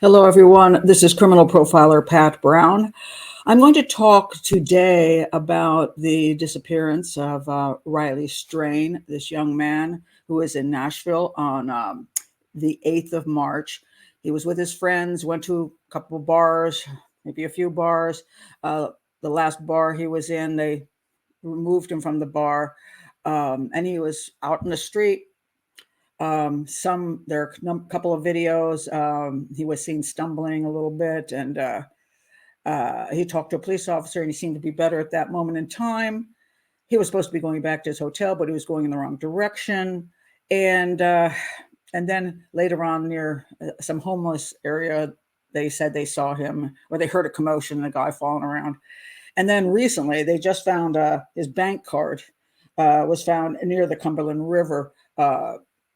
Hello, everyone. This is criminal profiler Pat Brown. I'm going to talk today about the disappearance of Riley Strain, this young man who was in Nashville on the 8th of March. He was with his friends, went to a couple of bars, maybe a few bars. The last bar he was in, they removed him from the bar, and he was out in the street. There are a couple of videos. He was seen stumbling a little bit, and he talked to a police officer, and he seemed to be better at that moment in time. He was supposed to be going back to his hotel, but he was going in the wrong direction. And uh, and then later on, near some homeless area, they said they saw him, or they heard a commotion, a guy falling around. And then recently, they just found his bank card was found near the Cumberland River.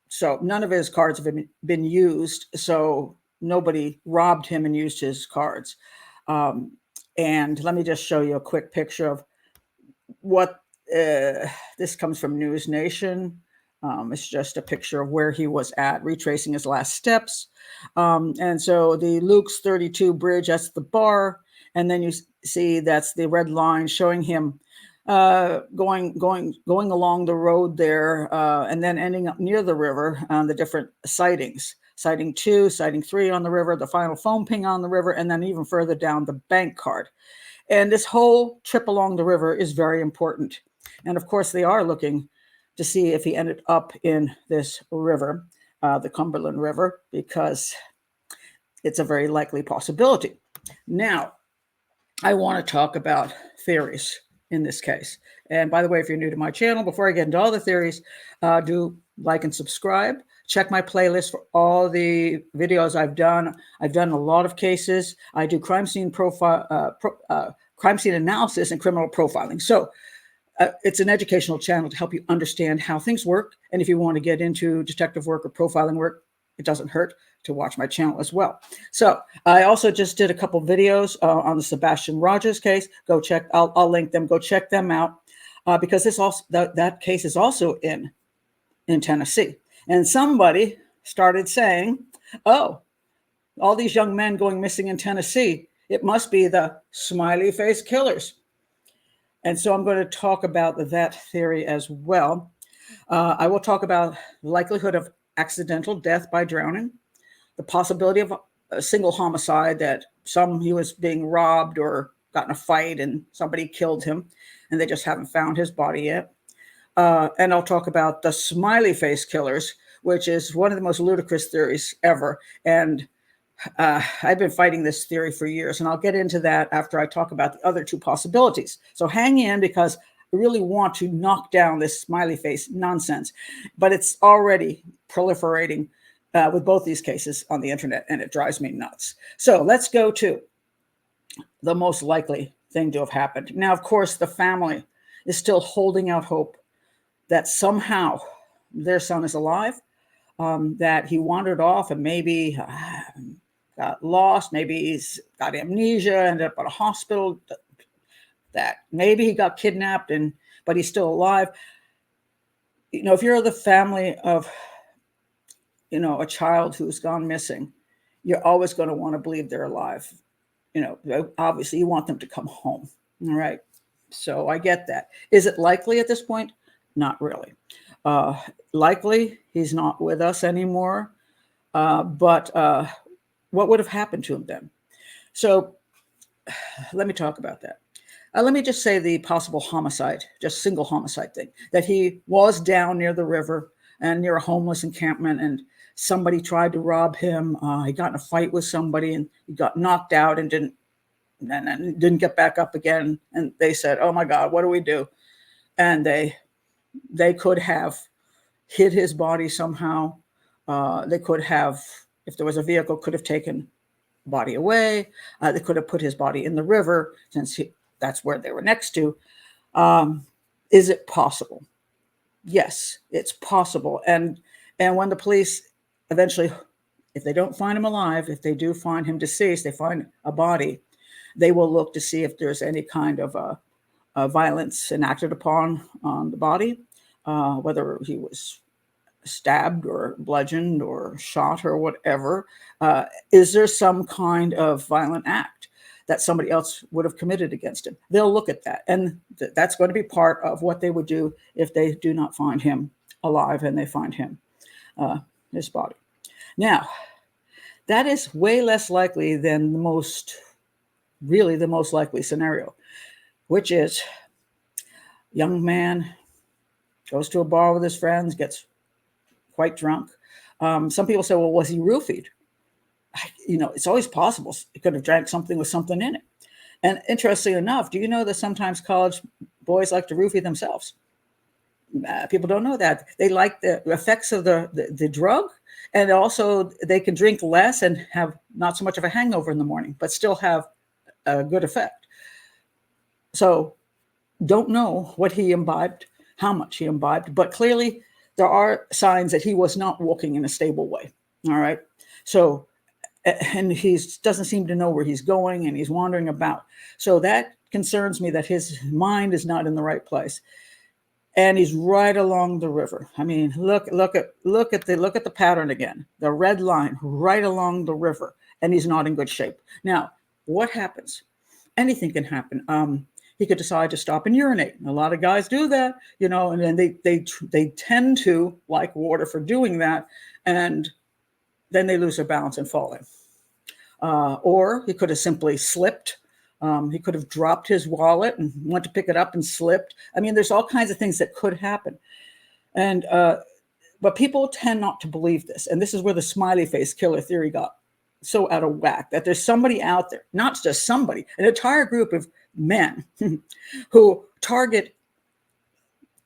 So none of his cards have been used. So nobody robbed him and used his cards. Um, and let me just show you a quick picture of what this comes from News Nation. It's just a picture of where he was at, retracing his last steps. And so the Luke's 32 bridge, that's the bar. And then you see that's the red line showing him going along the road there, and then ending up near the river on the different sightings. Sighting 2, sighting 3 on the river, the final phone ping on the river, and then even further down the bank card. And this whole trip along the river is very important. And of course, they are looking to see if he ended up in this river, the Cumberland River, because it's a very likely possibility. Now, I want to talk about theories in this case. And by the way, if you're new to my channel, before I get into all the theories, do like and subscribe. Check my playlist for all the videos I've done. I've done a lot of cases. I do crime scene crime scene analysis and criminal profiling. So it's an educational channel to help you understand how things work. And if you want to get into detective work or profiling work, it doesn't hurt to watch my channel as well. So I also just did a couple videos on the Sebastian Rogers case. Go check. I'll link them. Go check them out because this also that case is also in Tennessee. And somebody started saying, "Oh, all these young men going missing in Tennessee. It must be the Smiley Face Killers." And so I'm going to talk about that theory as well. I will talk about the likelihood of accidental death by drowning, the possibility of a single homicide, that he was being robbed or got in a fight and somebody killed him and they just haven't found his body yet. And I'll talk about the Smiley Face Killers, which is one of the most ludicrous theories ever. And I've been fighting this theory for years, and I'll get into that after I talk about the other two possibilities. So hang in, because I really want to knock down this smiley face nonsense, but it's already proliferating with both these cases on the internet, and it drives me nuts. So let's go to the most likely thing to have happened. Now, of course, the family is still holding out hope that somehow their son is alive, that he wandered off and maybe got lost, maybe he's got amnesia, ended up at a hospital, that maybe he got kidnapped but he's still alive. If you're the family of a child who's gone missing, you're always going to want to believe they're alive. Obviously you want them to come home. All right. So I get that. Is it likely at this point? Not really. Likely he's not with us anymore. But what would have happened to him then? So let me talk about that. Let me just say the possible homicide, just single homicide thing, that he was down near the river and near a homeless encampment, and somebody tried to rob him. He got in a fight with somebody and he got knocked out and didn't get back up again. And they said, "Oh my God, what do we do?" And they could have hid his body somehow. They could have, if there was a vehicle, could have taken body away. They could have put his body in the river, since that's where they were next to. Is it possible? Yes, it's possible. And when the police eventually, if they don't find him alive, if they do find him deceased, they find a body, they will look to see if there's any kind of violence enacted upon on the body, whether he was stabbed or bludgeoned or shot or whatever? Is there some kind of violent act that somebody else would have committed against him? They'll look at that. And that's going to be part of what they would do if they do not find him alive and they find him, his body. Now, that is way less likely than the most likely scenario, which is young man goes to a bar with his friends, gets quite drunk. Some people say, well, was he roofied? It's always possible. He could have drank something with something in it. And interestingly enough, do you know that sometimes college boys like to roofie themselves? People don't know that. They like the effects of the drug, and also they can drink less and have not so much of a hangover in the morning, but still have a good effect. So don't know what he imbibed, how much he imbibed, but clearly there are signs that he was not walking in a stable way. All right. So, and he doesn't seem to know where he's going, and he's wandering about. So that concerns me, that his mind is not in the right place. And he's right along the river. I mean, look at the pattern again. The red line right along the river, and he's not in good shape. Now, what happens? Anything can happen. He could decide to stop and urinate. A lot of guys do that, and then they tend to like water for doing that, and then they lose their balance and fall in. Or he could have simply slipped. He could have dropped his wallet and went to pick it up and slipped. I mean, there's all kinds of things that could happen. And but people tend not to believe this. And this is where the smiley face killer theory got so out of whack, that there's somebody out there, not just somebody, an entire group of men who target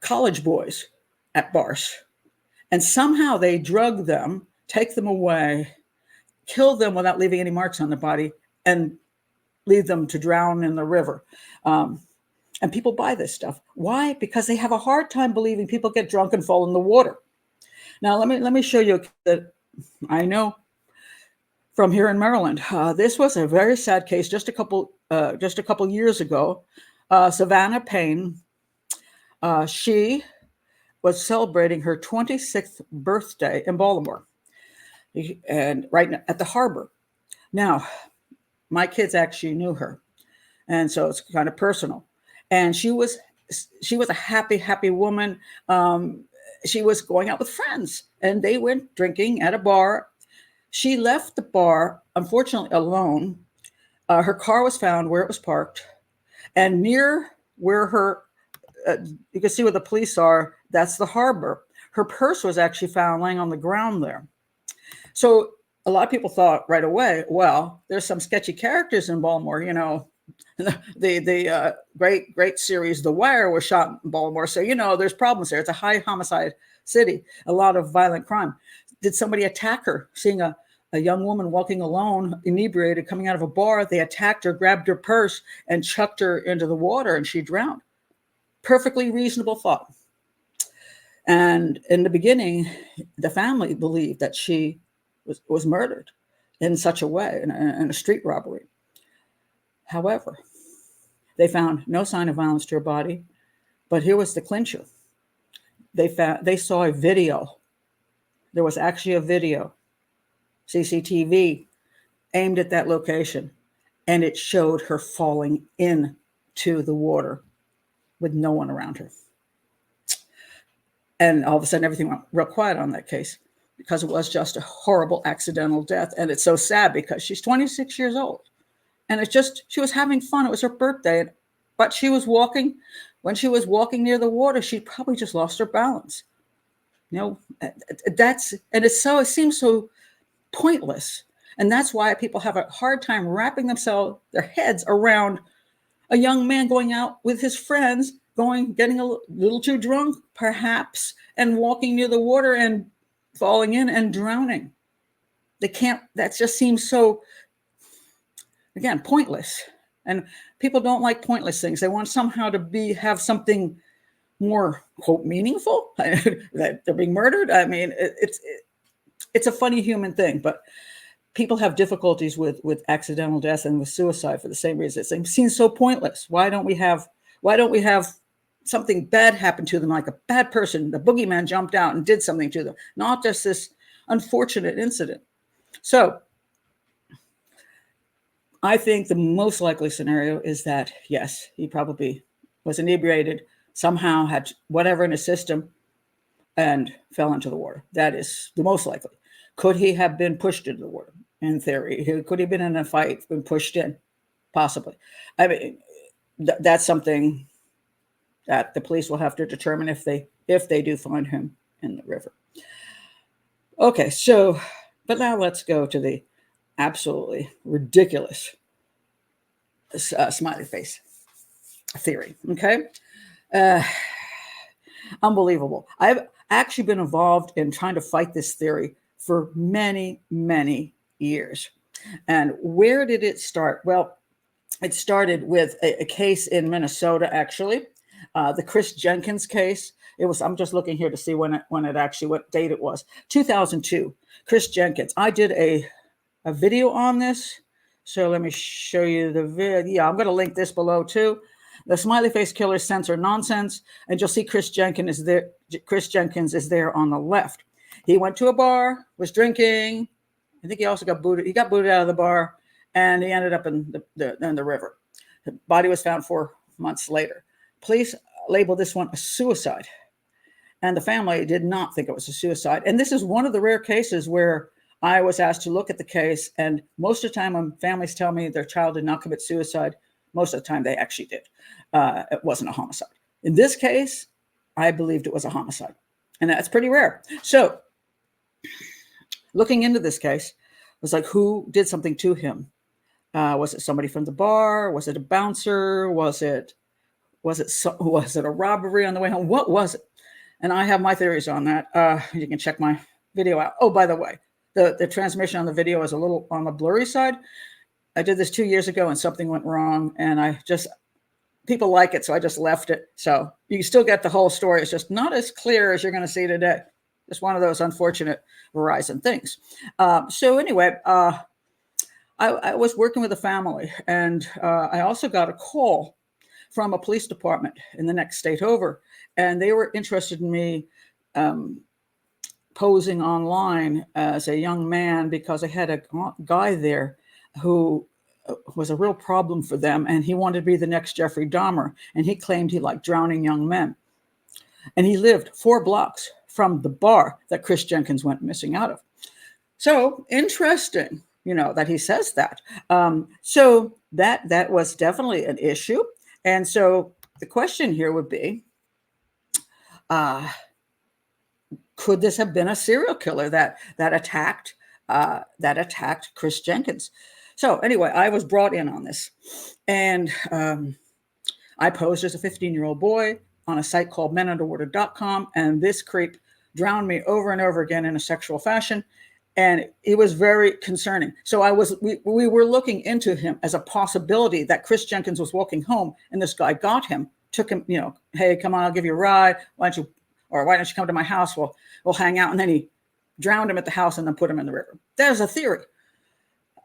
college boys at bars. And somehow they drug them, take them away, kill them without leaving any marks on the body, and leave them to drown in the river. And people buy this stuff. Why? Because they have a hard time believing people get drunk and fall in the water. Now, let me show you that I know from here in Maryland. This was a very sad case just a couple years ago. Savannah Payne, she was celebrating her 26th birthday in Baltimore, and right at the harbor. Now, my kids actually knew her, and so it's kind of personal. And she was a happy woman. She was going out with friends, and they went drinking at a bar. She left the bar, unfortunately, alone. Her car was found where it was parked, and near where you can see where the police are, that's the harbor. Her purse was actually found laying on the ground there. So a lot of people thought right away, well, there's some sketchy characters in Baltimore. The great series The Wire was shot in Baltimore. So, there's problems there. It's a high homicide city, a lot of violent crime. Did somebody attack her? Seeing a young woman walking alone, inebriated, coming out of a bar, they attacked her, grabbed her purse, and chucked her into the water, and she drowned. Perfectly reasonable thought. And in the beginning, the family believed that she was murdered in such a way, in a street robbery. However, they found no sign of violence to her body. But here was the clincher. They saw a video. There was actually a video, CCTV, aimed at that location, and it showed her falling into the water with no one around her. And all of a sudden, everything went real quiet on that case, because it was just a horrible accidental death. And it's so sad because she's 26 years old. And she was having fun. It was her birthday. But when she was walking near the water, she probably just lost her balance. It seems so pointless. And that's why people have a hard time wrapping their heads around a young man going out with his friends, getting a little too drunk, perhaps, and walking near the water and falling in and drowning. That just seems so, again, pointless. And people don't like pointless things. They want somehow to have something more, quote, meaningful, that they're being murdered. I mean, it's a funny human thing, but people have difficulties with accidental death and with suicide for the same reason. It seems so pointless. Why don't we have something bad happened to them, like a bad person, the boogeyman jumped out and did something to them, not just this unfortunate incident. So I think the most likely scenario is that, yes, he probably was inebriated, somehow had whatever in his system, and fell into the water. That is the most likely. Could he have been pushed into the water? In theory, could he have been in a fight, been pushed in? Possibly. I mean, that's something that the police will have to determine if they do find him in the river. Okay, so, but now let's go to the absolutely ridiculous smiley face theory. Okay, unbelievable. I've actually been involved in trying to fight this theory for many, many years. And where did it start? Well, it started with a case in Minnesota, actually, the Chris Jenkins case. It was, I'm just looking here to see when it actually, what date it was, 2002, Chris Jenkins. I did a video on this. So let me show you the video. Yeah, I'm going to link this below too. The Smiley Face Killers censor nonsense. And you'll see Chris Jenkins is there. Chris Jenkins is there on the left. He went to a bar, was drinking. I think he also got booted. He got booted out of the bar, and he ended up in the river. The body was found 4 months later. Police labeled this one a suicide, and the family did not think it was a suicide. And this is one of the rare cases where I was asked to look at the case, and most of the time when families tell me their child did not commit suicide, most of the time they actually did. It wasn't a homicide. In this case, I believed it was a homicide, and that's pretty rare. So looking into this case was like, who did something to him? Was it somebody from the bar? Was it a bouncer? Was it a robbery on the way home? What was it? And I have my theories on that. You can check my video out. Oh, by the way, the transmission on the video is a little on the blurry side. I did this 2 years ago and something went wrong, and people like it, so I just left it. So you still get the whole story. It's just not as clear as you're going to see today. It's one of those unfortunate Verizon things. So anyway, I was working with a family, and I also got a call from a police department in the next state over, and they were interested in me posing online as a young man because I had a guy there who was a real problem for them, and he wanted to be the next Jeffrey Dahmer, and he claimed he liked drowning young men. And he lived 4 blocks from the bar that Chris Jenkins went missing out of. So interesting, that he says that. So that was definitely an issue. And so the question here would be, could this have been a serial killer that attacked Chris Jenkins? So anyway, I was brought in on this, and I posed as a 15-year-old boy on a site called menunderwater.com, and this creep drowned me over and over again in a sexual fashion, and it was very concerning. So we were looking into him as a possibility that Chris Jenkins was walking home, and this guy got him, took him, hey, come on, I'll give you a ride. Why don't you come to my house? We'll hang out. And then he drowned him at the house and then put him in the river. There's a theory.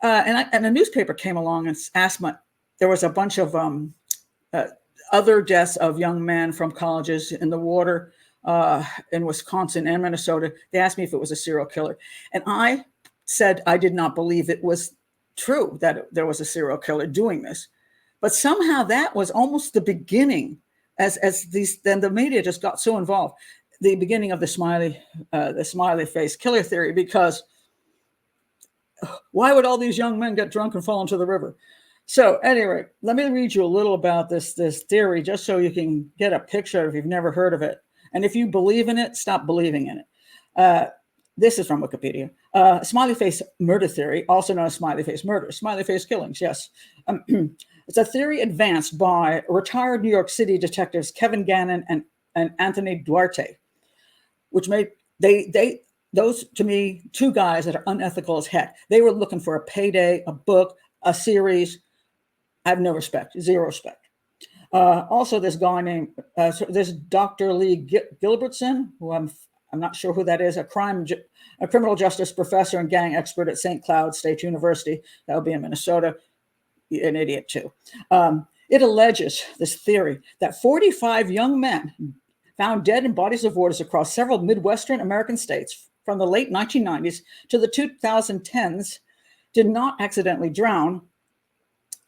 And a newspaper came along and asked there was a bunch of other deaths of young men from colleges in the water in Wisconsin and Minnesota. They asked me if it was a serial killer. And I said I did not believe it was true that there was a serial killer doing this. But somehow that was almost the beginning, then the media just got so involved, the beginning of the smiley face killer theory, because why would all these young men get drunk and fall into the river? So anyway, let me read you a little about this theory, just so you can get a picture if you've never heard of it. And if you believe in it, stop believing in it. This is from Wikipedia. Smiley face murder theory, also known as smiley face murder, smiley face killings, yes. It's a theory advanced by retired New York City detectives Kevin Gannon and Anthony Duarte, which made those, to me, 2 guys that are unethical as heck. They were looking for a payday, a book, a series. I have no respect, 0 respect. Also, this guy named, this Dr. Lee Gilbertson, who I'm not sure who that is, a criminal justice professor and gang expert at St. Cloud State University. That would be in Minnesota. An idiot too. It alleges this theory that 45 young men found dead in bodies of waters across several Midwestern American states from the late 1990s to the 2010s did not accidentally drown,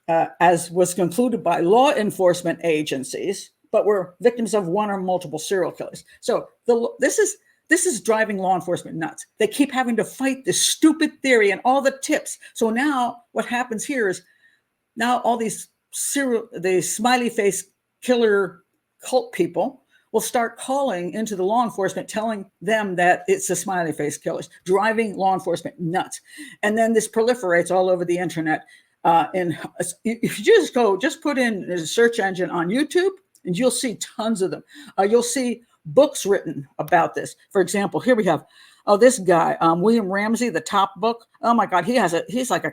as was concluded by law enforcement agencies, but were victims of one or multiple serial killers. So this is driving law enforcement nuts. They keep having to fight this stupid theory and all the tips. So now what happens here is now all these the smiley face killer cult people will start calling into the law enforcement, telling them that it's the smiley face killers, driving law enforcement nuts. And then this proliferates all over the internet. If you just put in a search engine on YouTube, and you'll see tons of them. You'll see books written about this. For example, here we have, this guy, William Ramsey, the top book. Oh my God, he's like a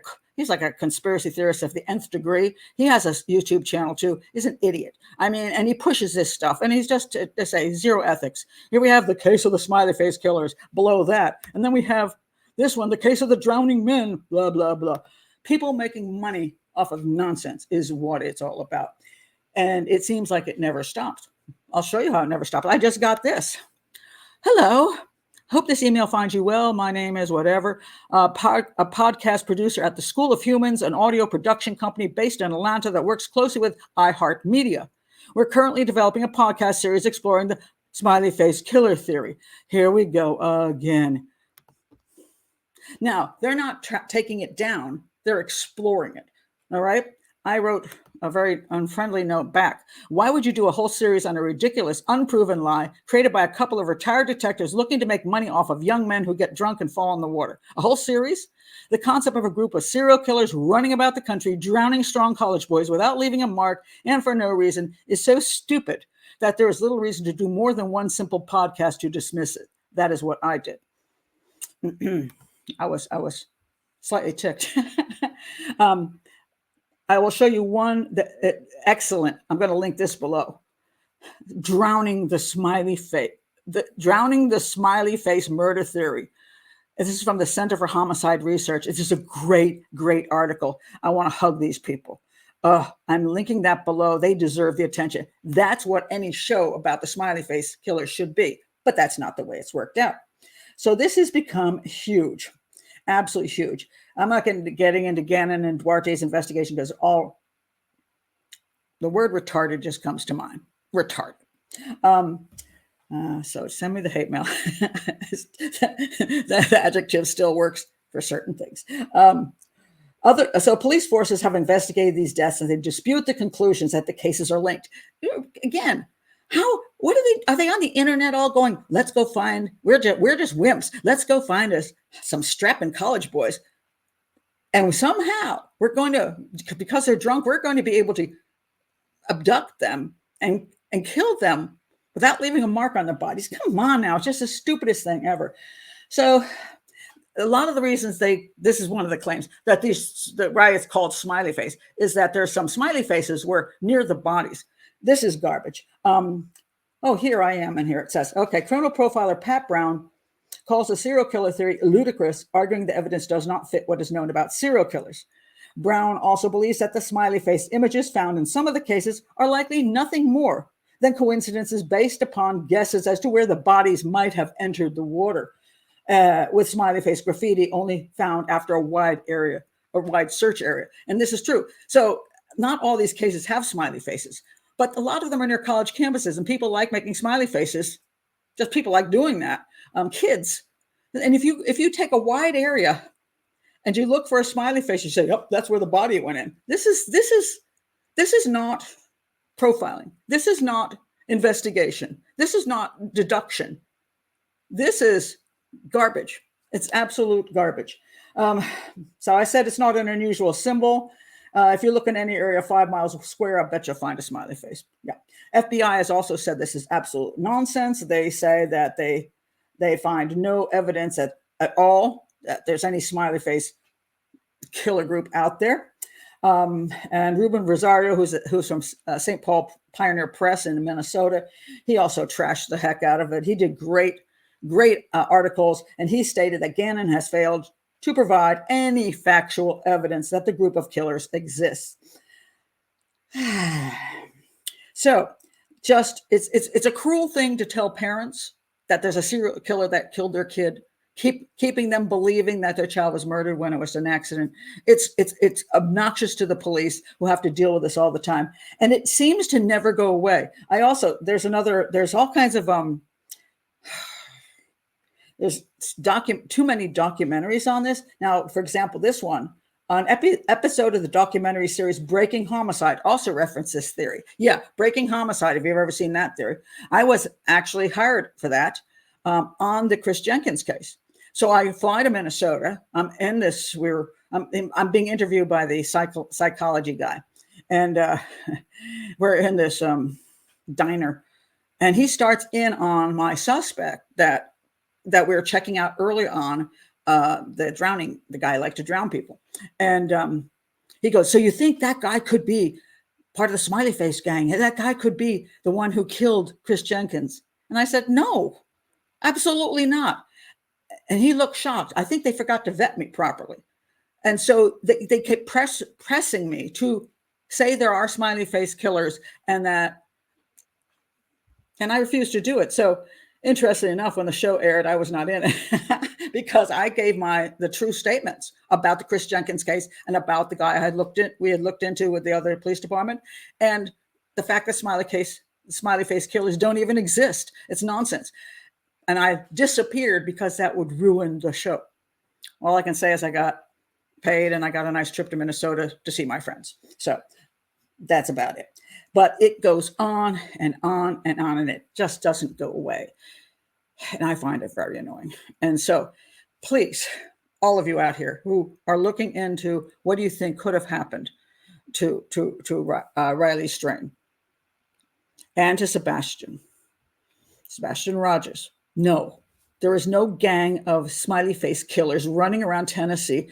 conspiracy theorist of the nth degree. He has a YouTube channel too. He's an idiot. I mean, and he pushes this stuff, and he's just to say zero ethics. Here we have the case of the smiley face killers. Below that, and then we have this one, the case of the drowning men. Blah blah blah. People making money off of nonsense is what it's all about. And it seems like it never stops. I'll show you how it never stops. I just got this. Hello. Hope this email finds you well. My name is whatever. A podcast producer at the School of Humans, an audio production company based in Atlanta that works closely with iHeartMedia. We're currently developing a podcast series exploring the smiley face killer theory. Here we go again. Now, they're not taking it down. They're exploring it. All right. I wrote a very unfriendly note back. Why would you do a whole series on a ridiculous, unproven lie created by a couple of retired detectives looking to make money off of young men who get drunk and fall in the water? A whole series? The concept of a group of serial killers running about the country, drowning strong college boys without leaving a mark and for no reason is so stupid that there is little reason to do more than one simple podcast to dismiss it. That is what I did. I was slightly ticked. I will show you one that excellent. I'm going to link this below. Drowning the smiley face murder theory. This is from the Center for Homicide Research. It's just a great, great article. I want to hug these people. I'm linking that below. They deserve the attention. That's what any show about the smiley face killer should be, but that's not the way it's worked out. So this has become huge. Absolutely huge. I'm not getting into Gannon and Duarte's investigation because the word retarded just comes to mind. Retarded. So send me the hate mail. The adjective still works for certain things. So police forces have investigated these deaths and they dispute the conclusions that the cases are linked. Again, are they on the internet all going, let's go find, we're just wimps. Let's go find us some strapping college boys. And somehow we're going to, because they're drunk, we're going to be able to abduct them and kill them without leaving a mark on their bodies. Come on now. It's just the stupidest thing ever. So a lot of the reasons this is one of the claims that the riots called smiley face is that there's some smiley faces were near the bodies. This is garbage. Here I am in here. It says, okay, criminal profiler Pat Brown calls the serial killer theory ludicrous, arguing the evidence does not fit what is known about serial killers. Brown also believes that the smiley face images found in some of the cases are likely nothing more than coincidences based upon guesses as to where the bodies might have entered the water, with smiley face graffiti only found after a wide search area. And this is true. So not all these cases have smiley faces, but a lot of them are near college campuses, and people like making smiley faces. Just people like doing that. Kids. And if you take a wide area and you look for a smiley face, you say, "Oh, that's where the body went in." This is not profiling. This is not investigation. This is not deduction. This is garbage. It's absolute garbage. So I said it's not an unusual symbol. If you look in any area 5 miles square, I bet you'll find a smiley face. Yeah. FBI has also said this is absolute nonsense. They say that they find no evidence at all that there's any smiley face killer group out there. And Ruben Rosario, who's from St. Paul Pioneer Press in Minnesota, he also trashed the heck out of it. He did great articles, and he stated that Gannon has failed to provide any factual evidence that the group of killers exists. So just it's a cruel thing to tell parents that there's a serial killer that killed their kid, keeping them believing that their child was murdered when it was an accident. It's obnoxious to the police who have to deal with this all the time, and it seems to never go away. There's all kinds of there's too many documentaries on this. Now, for example, this one, an episode of the documentary series Breaking Homicide also referenced this theory. Yeah, Breaking Homicide, if you've ever seen that theory. I was actually hired for that on the Chris Jenkins case. So I fly to Minnesota. I'm being interviewed by the psychology guy. And we're in this diner. And he starts in on my suspect that we were checking out early on, the guy liked to drown people. And he goes, so you think that guy could be part of the Smiley Face gang? That guy could be the one who killed Chris Jenkins? And I said, no, absolutely not. And he looked shocked. I think they forgot to vet me properly. And so they kept pressing me to say there are Smiley Face killers and I refused to do it. So interestingly enough, when the show aired, I was not in it because I gave the true statements about the Chris Jenkins case and about the guy we had looked into with the other police department, and the fact that Smiley Face Killers don't even exist. It's nonsense. And I disappeared because that would ruin the show. All I can say is I got paid and I got a nice trip to Minnesota to see my friends. So that's about it. But it goes on and on and on, and it just doesn't go away. And I find it very annoying. And so please, all of you out here who are looking into what do you think could have happened to Riley Strain and to Sebastian Rogers. No, there is no gang of Smiley Face killers running around Tennessee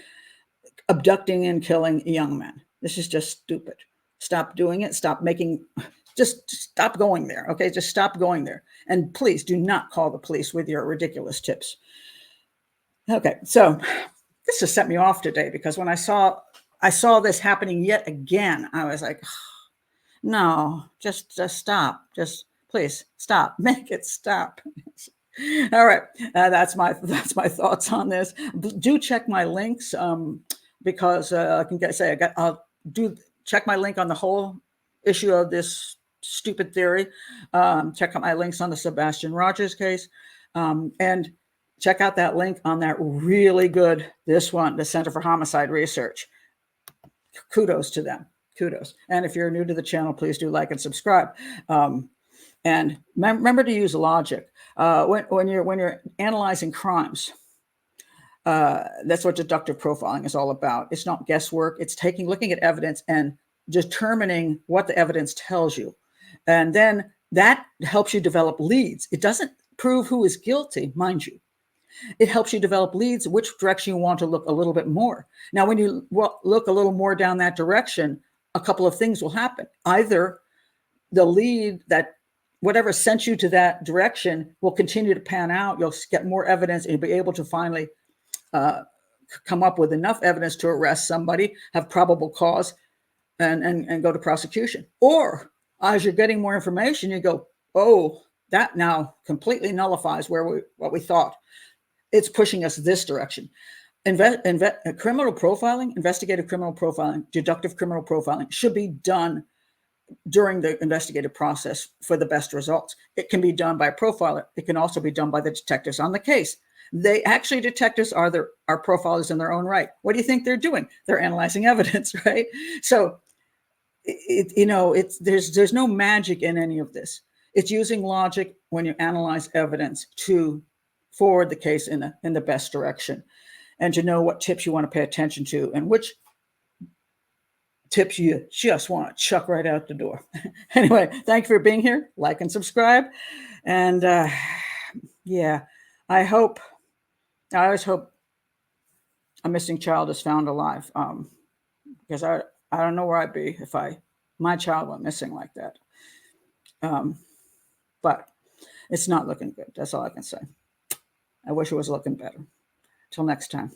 abducting and killing young men. This is just stupid. Stop doing it. Just stop going there. Okay. Just stop going there. And please do not call the police with your ridiculous tips. Okay. So this just set me off today because when I saw this happening yet again, I was like, oh, no, just stop. Just please stop. Make it stop. All right. That's my thoughts on this. Do check my links because check my link on the whole issue of this stupid theory. Check out my links on the Sebastian Rogers case. And check out that link on that really good, this one, the Center for Homicide Research. Kudos to them. Kudos. And if you're new to the channel, please do like and subscribe. And remember to use logic. When you're analyzing crimes, that's what deductive profiling is all about. It's not guesswork. It's looking at evidence and determining what the evidence tells you. And then that helps you develop leads. It doesn't prove who is guilty, mind you. It helps you develop leads, which direction you want to look a little bit more. Now, when you look a little more down that direction, a couple of things will happen. Either the lead that whatever sent you to that direction will continue to pan out. You'll get more evidence and you'll be able to finally come up with enough evidence to arrest somebody, have probable cause, and go to prosecution. Or as you're getting more information, you go, oh, that now completely nullifies what we thought. It's pushing us this direction. Criminal profiling, investigative criminal profiling, deductive criminal profiling should be done during the investigative process for the best results. It can be done by a profiler. It can also be done by the detectives on the case. Detectives are profilers in their own right. What do you think they're doing? They're analyzing evidence, right? So, there's no magic in any of this. It's using logic when you analyze evidence to forward the case in the best direction, and to know what tips you want to pay attention to and which tips you just want to chuck right out the door. Anyway, thank you for being here. Like and subscribe. And yeah, I always hope a missing child is found alive, because I don't know where I'd be if my child went missing like that. But it's not looking good. That's all I can say. I wish it was looking better. Till next time.